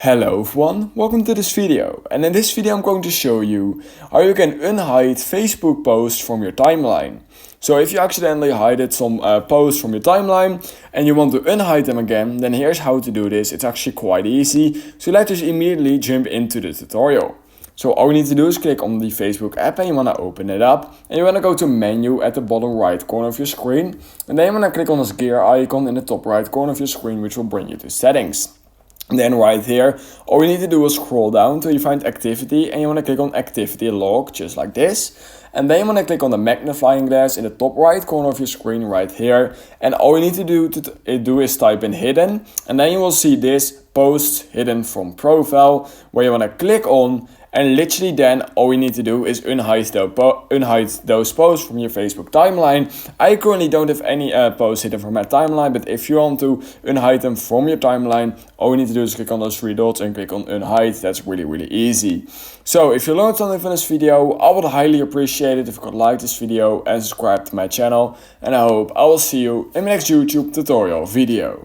Hello everyone, welcome to this video, and in this video I'm going to show you how you can unhide Facebook posts from your timeline. So if you accidentally hided some posts from your timeline and you want to unhide them again, then here's how to do this. It's actually quite easy, so let's just immediately jump into the tutorial. So all you need to do is click on the Facebook app and you want to open it up, and you want to go to menu at the bottom right corner of your screen, and then you want to click on this gear icon in the top right corner of your screen, which will bring you to settings. Then right here, all you need to do is scroll down until you find activity, and you want to click on activity log, just like this. And then you want to click on the magnifying glass in the top right corner of your screen right here. And all you need to do is type in hidden, and then you will see this post hidden from profile, where you want to click on. And literally then all you need to do is unhide those posts from your Facebook timeline. I currently don't have any posts hidden from my timeline, but if you want to unhide them from your timeline, all you need to do is click on those three dots and click on unhide. That's really easy. So if you learned something from this video, I would highly appreciate it if you could like this video and subscribe to my channel. And I hope I will see you in my next YouTube tutorial video.